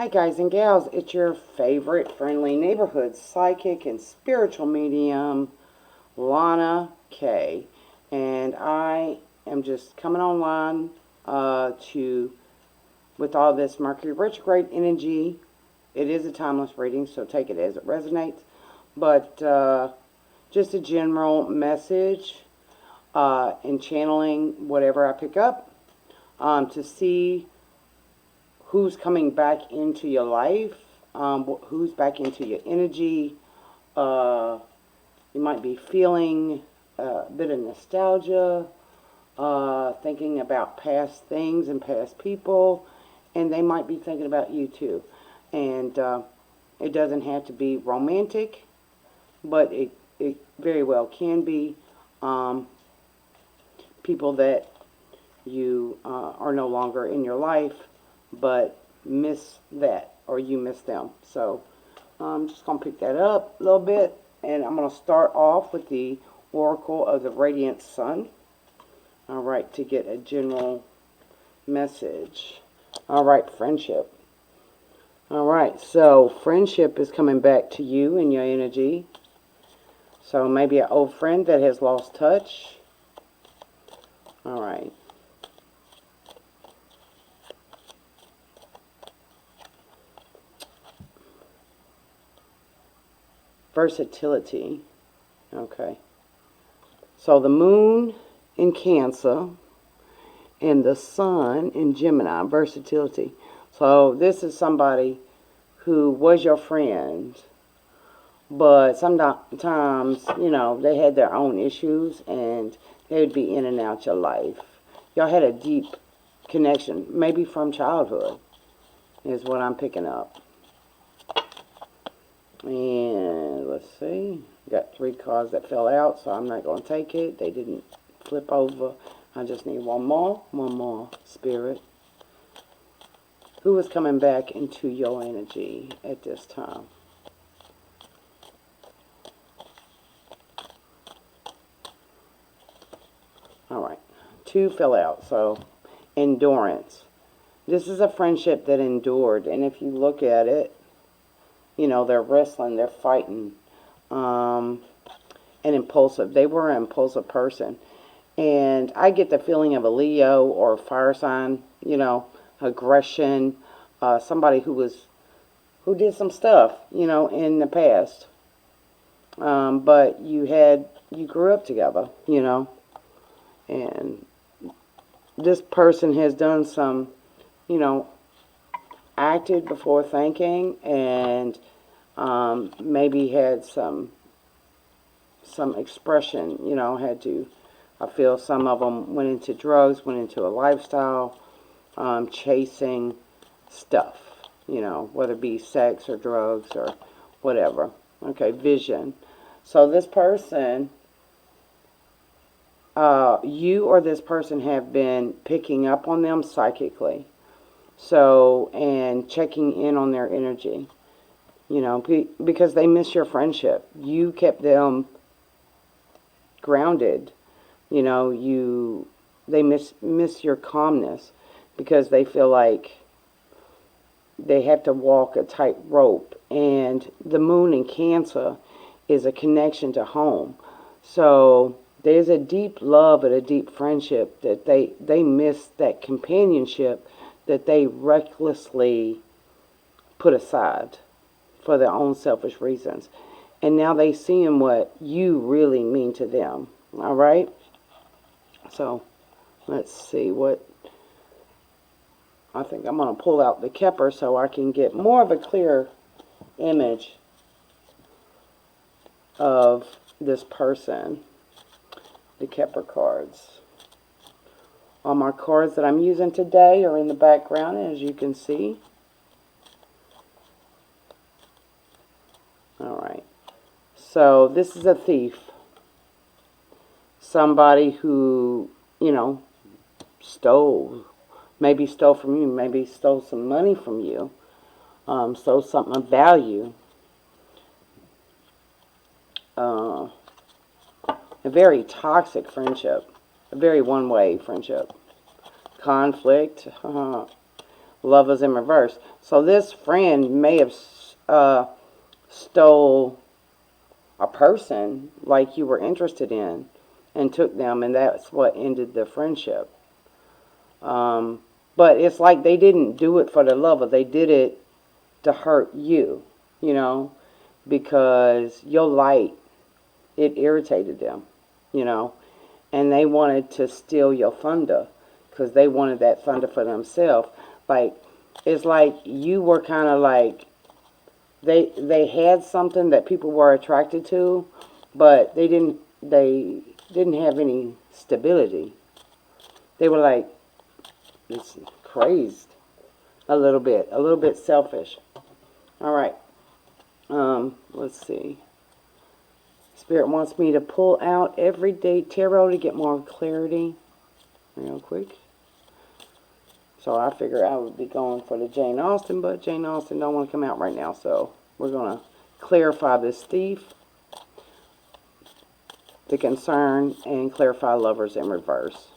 Hi guys and gals, it's your favorite friendly neighborhood psychic and spiritual medium, Lana K. And I am just coming online with all this Mercury retrograde energy. It is a timeless reading, so take it as it resonates. But just a general message in channeling whatever I pick up to see who's coming back into your life, who's back into your energy. You might be feeling a bit of nostalgia, thinking about past things and past people, and they might be thinking about you too. And it doesn't have to be romantic, but it very well can be people that you are no longer in your life, but miss that, or you miss them. So I'm just going to pick that up a little bit, and I'm going to start off with the Oracle of the Radiant Sun. All right, to get a general message. All right, friendship. All right, so friendship is coming back to you in your energy. So maybe an old friend that has lost touch. All right. Versatility. Okay. So the moon in Cancer and the sun in Gemini. Versatility. So this is somebody who was your friend, but sometimes, you know, they had their own issues and they would be in and out your life. Y'all had a deep connection, maybe from childhood, is what I'm picking up. And let's see, got 3 cards that fell out, so I'm not going to take it. They didn't flip over. I just need one more, Spirit. Who is coming back into your energy at this time? All right, 2 fell out, so endurance. This is a friendship that endured, and if you look at it, you know, they're wrestling, they're fighting, and impulsive. They were an impulsive person. And I get the feeling of a Leo or a fire sign, you know, aggression, somebody who did some stuff, you know, in the past. But you grew up together, you know, and this person has done some, you know, acted before thinking, and maybe had some expression, you know, I feel some of them went into drugs, went into a lifestyle, chasing stuff, you know, whether it be sex or drugs or whatever. Okay, vision. So this person, you or this person have been picking up on them psychically. So, and checking in on their energy, you know, because they miss your friendship. You kept them grounded, you know, they miss your calmness because they feel like they have to walk a tight rope. And the moon in Cancer is a connection to home. So there's a deep love and a deep friendship that they miss that companionship that they recklessly put aside for their own selfish reasons. And now they seeing what you really mean to them. All right? So, let's see what... I think I'm going to pull out the Kepler so I can get more of a clear image of this person. The Kepler cards. All my cards that I'm using today are in the background, as you can see. All right. So this is a thief. Somebody who, you know, maybe stole from you, maybe stole some money from you, stole something of value. A very toxic friendship. A very one-way friendship. Conflict. Lovers in reverse. So this friend may have stole a person like you were interested in and took them, and that's what ended the friendship. But it's like they didn't do it for the lover. They did it to hurt you, you know, because your light, it irritated them, you know, and they wanted to steal your thunder because they wanted that thunder for themselves. Like, it's like you were kind of like, they had something that people were attracted to, but they didn't have any stability. They were like, it's crazed a little bit selfish. All right. Let's see. Spirit wants me to pull out Everyday Tarot to get more clarity real quick. So I figured I would be going for the Jane Austen, but Jane Austen don't want to come out right now. So we're going to clarify this thief, the concern, and clarify lovers in reverse.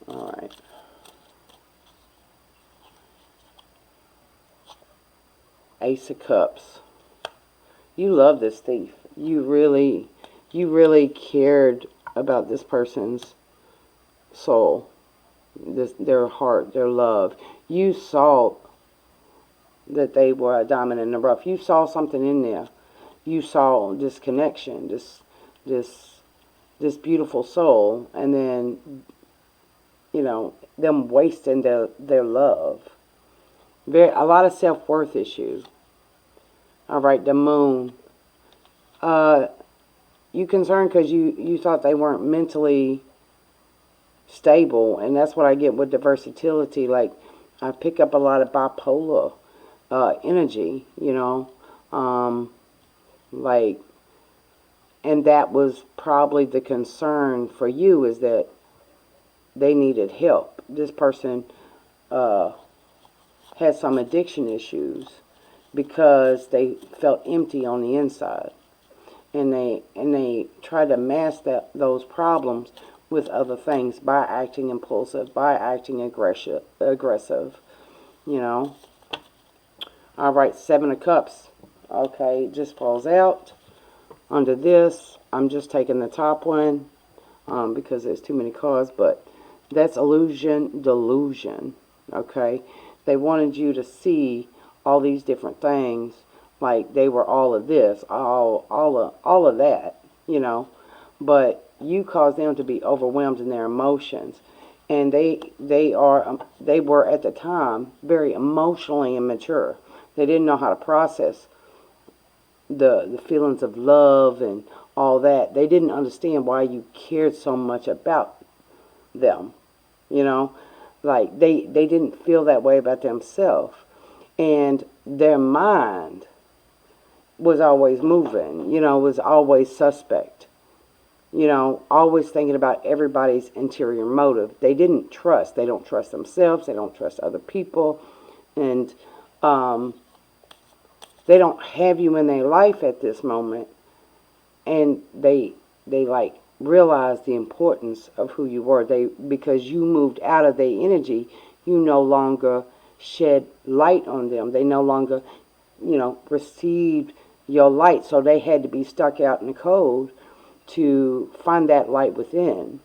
All right. Ace of Cups. You love this thief. You really cared about this person's soul, their heart, their love. You saw that they were a diamond in the rough. You saw something in there. You saw this connection, this beautiful soul, and then, you know, them wasting their love. A lot of self-worth issues. All right, the moon. You concerned because you thought they weren't mentally stable, and that's what I get with the versatility. Like, I pick up a lot of bipolar energy, you know. Like, and that was probably the concern for you, is that they needed help. This person had some addiction issues because they felt empty on the inside, and they tried to mask those problems with other things by acting impulsive, by acting aggressive, you know. All right, Seven of Cups. Okay, it just falls out. Under this, I'm just taking the top one because there's too many cards, but that's illusion, delusion. Okay, they wanted you to see all these different things, like they were all of this, all of that, you know. But you caused them to be overwhelmed in their emotions, and they were at the time very emotionally immature. They didn't know how to process the feelings of love and all that. They didn't understand why you cared so much about them, you know. Like, they didn't feel that way about themselves, and their mind was always moving, you know, was always suspect, you know, always thinking about everybody's interior motive. They don't trust themselves, they don't trust other people, and they don't have you in their life at this moment, and they like realize the importance of who you were. Because you moved out of their energy, you no longer shed light on them. They no longer, you know, received your light, so they had to be stuck out in the cold to find that light within,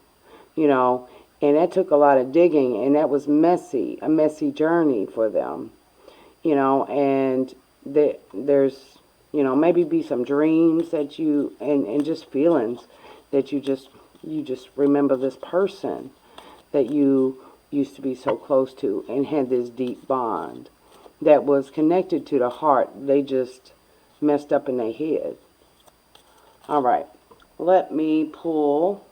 you know. And that took a lot of digging, and that was a messy journey for them, you know. And there's, you know, maybe be some dreams that you, and just feelings that you just remember this person that you used to be so close to and had this deep bond that was connected to the heart. They just messed up in their head. All right, let me pull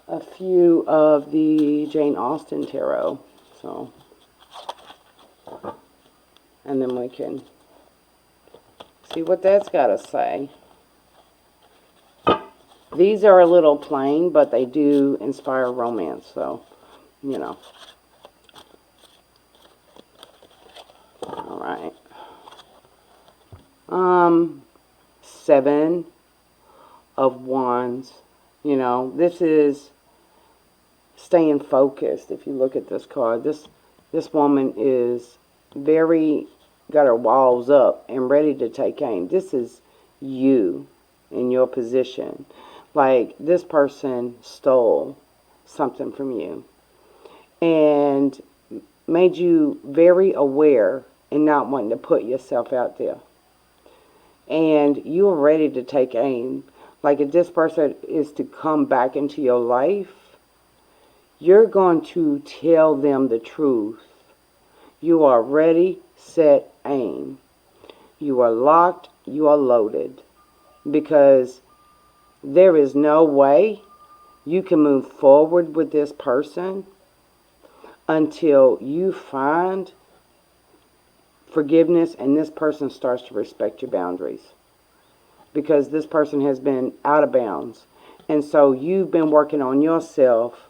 a few of the Jane Austen tarot. So, and then we can see what that's got to say. These are a little plain, but they do inspire romance, so, you know. All right. Seven of Wands. You know, this is staying focused. If you look at this card, this woman is very, got her walls up and ready to take aim. This is you in your position. Like, this person stole something from you and made you very aware and not wanting to put yourself out there. And you are ready to take aim. Like, if this person is to come back into your life, you're going to tell them the truth. You are ready, set, aim. You are locked, you are loaded. Because there is no way you can move forward with this person until you find forgiveness and this person starts to respect your boundaries. Because this person has been out of bounds. And so you've been working on yourself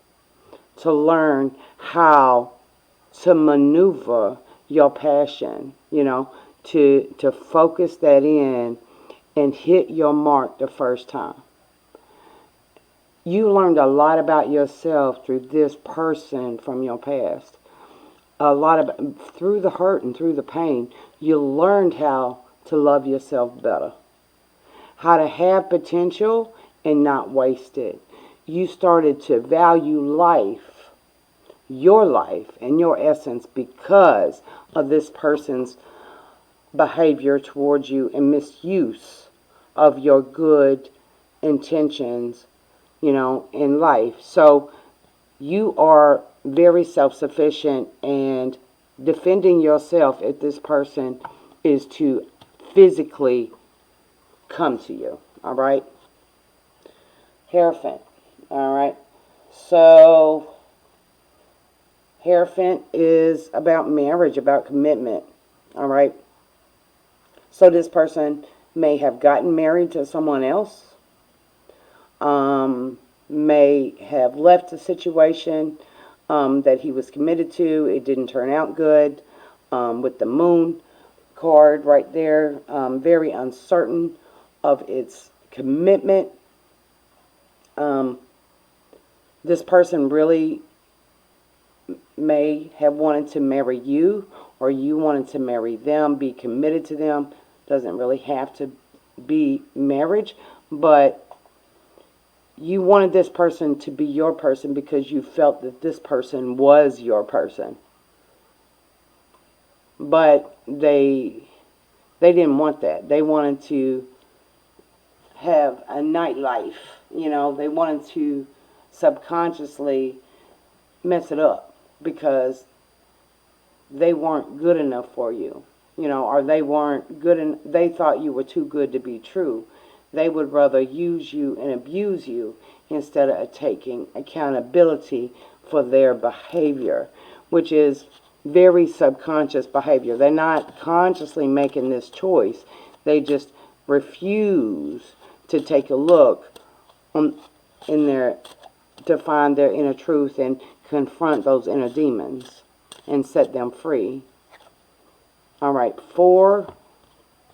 to learn how to maneuver your passion, you know, to focus that in and hit your mark the first time. You learned a lot about yourself through this person from your past. A lot about, through the hurt and through the pain, you learned how to love yourself better. How to have potential and not waste it. You started to value life, your life and your essence, because of this person's behavior towards you and misuse of your good intentions, you know, in life. So you are very self-sufficient, and defending yourself if this person is to physically come to you. All right. Hierophant. All right. So Hierophant is about marriage, about commitment. All right. So this person may have gotten married to someone else. May have left a situation that he was committed to. It didn't turn out good. With the moon card right there, very uncertain of its commitment. This person really may have wanted to marry you, or you wanted to marry them, be committed to them. Doesn't really have to be marriage, but you wanted this person to be your person because you felt that this person was your person. But they didn't want that. They wanted to have a nightlife. You know, they wanted to subconsciously mess it up because they weren't good enough for you. You know, or they weren't good and they thought you were too good to be true. They would rather use you and abuse you instead of taking accountability for their behavior, which is very subconscious behavior. They're not consciously making this choice. They just refuse to take a look in their, to find their inner truth and confront those inner demons and set them free. All right, 4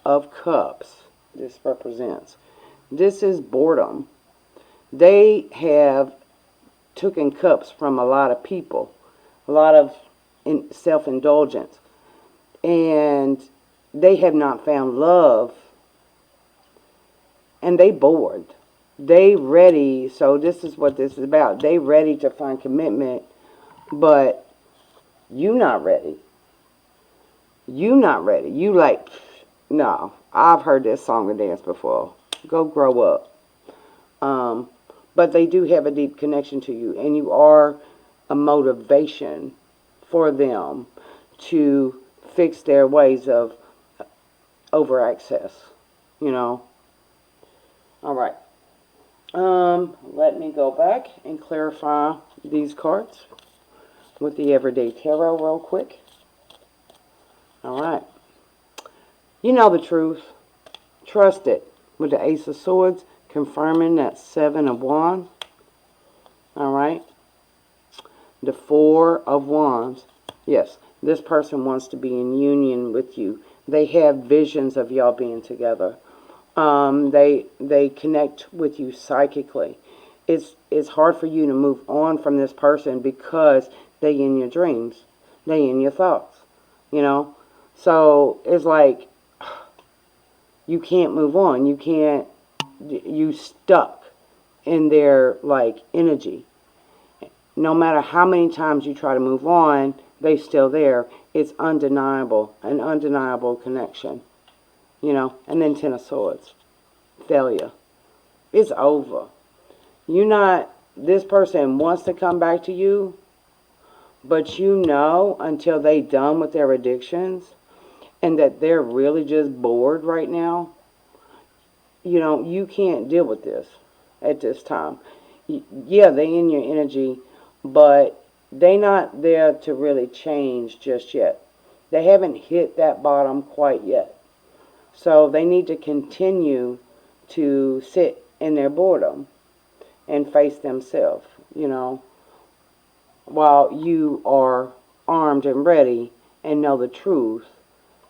of Cups. This represents. This is boredom. They have taken cups from a lot of people, a lot of self-indulgence, and they have not found love, and they bored. They ready, so this is what this is about. They ready to find commitment, but you not ready. You not ready. You like, no, I've heard this song and dance before. Go grow up. But they do have a deep connection to you, and you are a motivation for them to fix their ways of over access, you know. All right. Let me go back and clarify these cards with the Everyday Tarot real quick. All right. You know the truth. Trust it. With the Ace of Swords, confirming that 7 of Wands. All right. The 4 of Wands. Yes, this person wants to be in union with you. They have visions of y'all being together. They connect with you psychically. it's hard for you to move on from this person because they in your dreams, they in your thoughts, you know. So it's like you can't move on. You stuck in their like energy. No matter how many times you try to move on, they still there. It's undeniable, an undeniable connection, you know. And then Ten of Swords, failure. It's over. You're not, this person wants to come back to you, but you know until they done with their addictions and that they're really just bored right now, you know, you can't deal with this at this time. Yeah, they in your energy, but they not there to really change just yet. They haven't hit that bottom quite yet. So they need to continue to sit in their boredom and face themselves, you know, while you are armed and ready and know the truth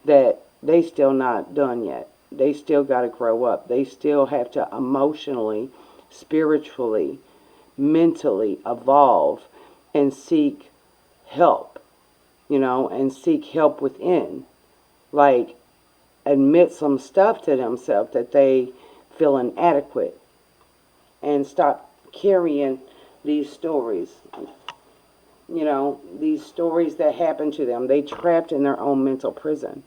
that they still not done yet. They still got to grow up. They still have to emotionally, spiritually, mentally evolve and seek help, you know, and seek help within. Like, admit some stuff to themselves that they feel inadequate and stop carrying these stories, you know, these stories that happen to them. They trapped in their own mental prison.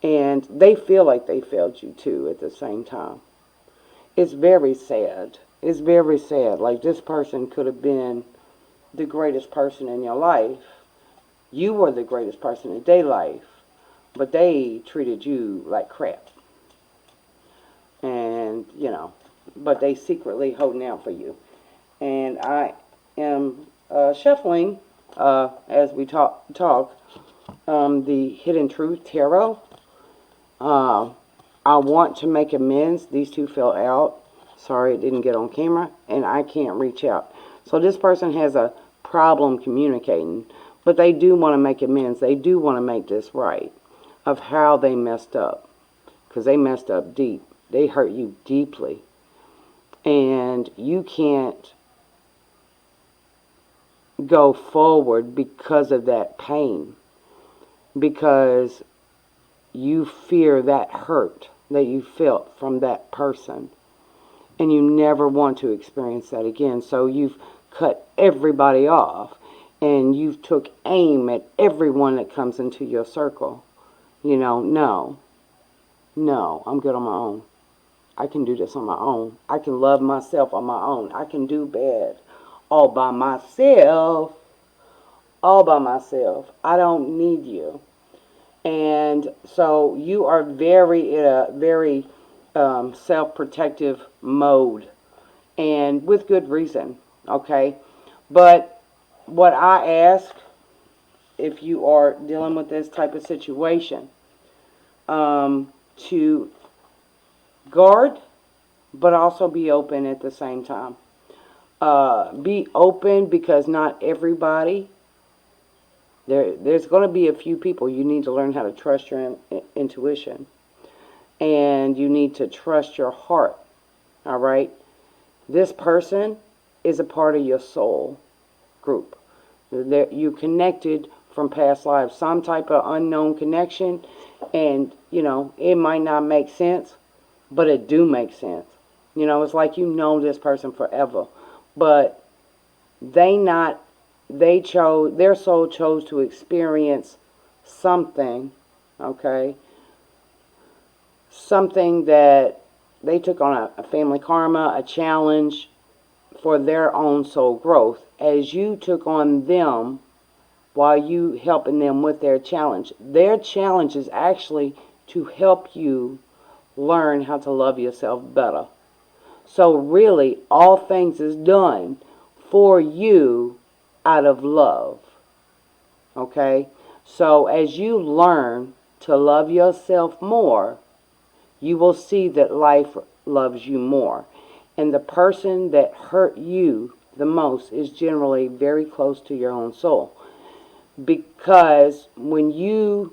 And they feel like they failed you too at the same time. It's very sad. It's very sad. Like, this person could have been the greatest person in your life. You were the greatest person in their life. But they treated you like crap. And, you know, but they secretly holding out for you. And I am shuffling as we talk the Hidden Truth Tarot. I want to make amends. These two fell out. Sorry it didn't get on camera. And I can't reach out. So this person has a problem communicating. But they do want to make amends. They do want to make this right. Of how they messed up. Because they messed up deep. They hurt you deeply. And you can't go forward because of that pain. Because you fear that hurt that you felt from that person. And you never want to experience that again. So you've cut everybody off. And you've took aim at everyone that comes into your circle. You know, no, I'm good on my own. I can do this on my own. I can love myself on my own. I can do bad all by myself. All by myself. I don't need you. And so you are in a very self-protective mode. And with good reason. Okay? But what I ask, if you are dealing with this type of situation, to guard, but also be open at the same time. Be open because not everybody, there's going to be a few people you need to learn how to trust your intuition. And you need to trust your heart. All right? This person is a part of your soul group. You connected from past lives, some type of unknown connection, and you know it might not make sense, but it do make sense. You know, it's like you know this person forever, but their soul chose to experience something, okay, something that they took on a family karma, a challenge for their own soul growth, as you took on them while you helping them with their challenge. Their challenge is actually to help you learn how to love yourself better. So really, all things is done for you out of love. Okay? So as you learn to love yourself more, you will see that life loves you more. And the person that hurt you the most is generally very close to your own soul. Because when you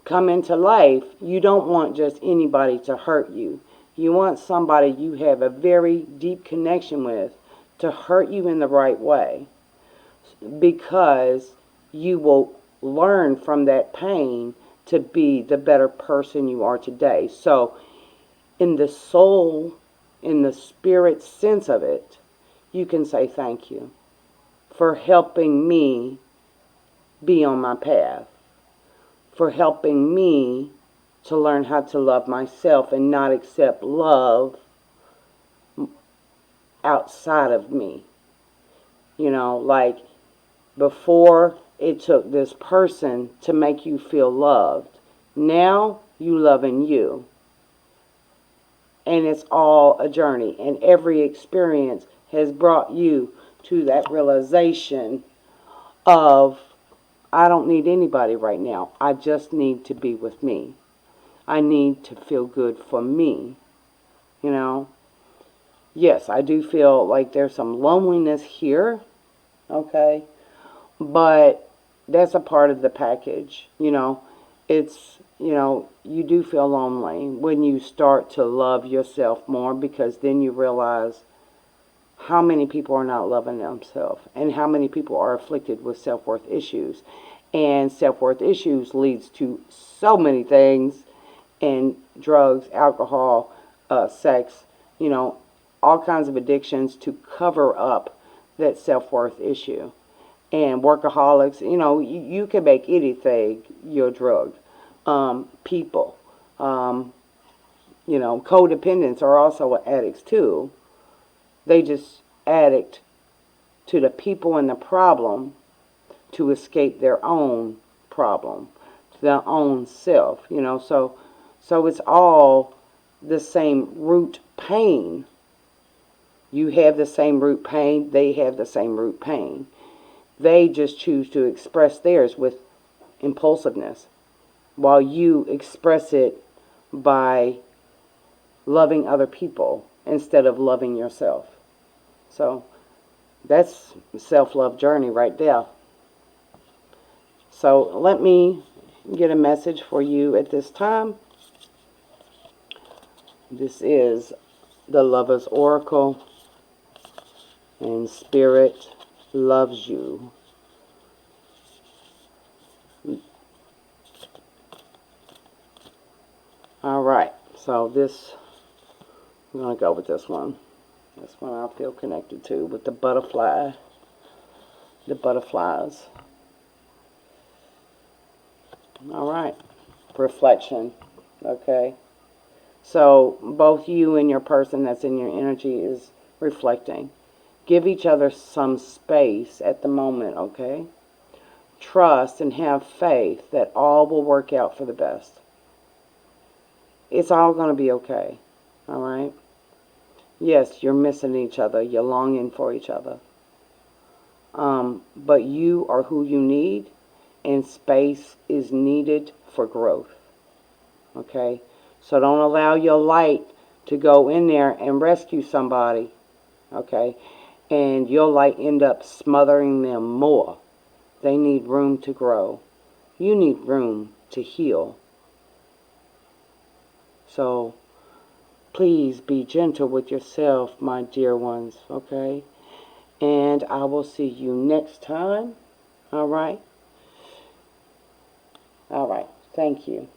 come into life, you don't want just anybody to hurt you. You want somebody you have a very deep connection with to hurt you in the right way, because you will learn from that pain to be the better person you are today. So in the soul, in the spirit sense of it, you can say thank you for helping me be on my path, for helping me to learn how to love myself and not accept love outside of me. You know, like before it took this person to make you feel loved. Now you loving you. And it's all a journey. And every experience has brought you to that realization of, I don't need anybody right now. I just need to be with me. I need to feel good for me. You know? Yes, I do feel like there's some loneliness here. Okay? But that's a part of the package. You know? It's, you know, you do feel lonely when you start to love yourself more, because then you realize how many people are not loving themselves and how many people are afflicted with self-worth issues. And self-worth issues leads to so many things, and drugs, alcohol, sex, you know, all kinds of addictions to cover up that self-worth issue. And workaholics, you know, you can make anything your drug. People, you know, codependents are also addicts too. They just addict to the people and the problem to escape their own problem, to their own self, you know. So it's all the same root pain. You have the same root pain, they have the same root pain. They just choose to express theirs with impulsiveness, while you express it by loving other people instead of loving yourself. So that's self-love journey right there. So let me get a message for you at this time. This is the Lover's Oracle, and Spirit loves you. Alright, so this, I'm going to go with this one. This one I feel connected to, with the butterfly. The butterflies. Alright, reflection. Okay. So both you and your person that's in your energy is reflecting. Give each other some space at the moment, okay? Trust and have faith that all will work out for the best. It's all going to be okay, all right? Yes, you're missing each other. You're longing for each other. But you are who you need, and space is needed for growth, okay? So don't allow your light to go in there and rescue somebody, okay? And your light end up smothering them more. They need room to grow. You need room to heal. So please be gentle with yourself, my dear ones, okay? And I will see you next time, all right? All right, thank you.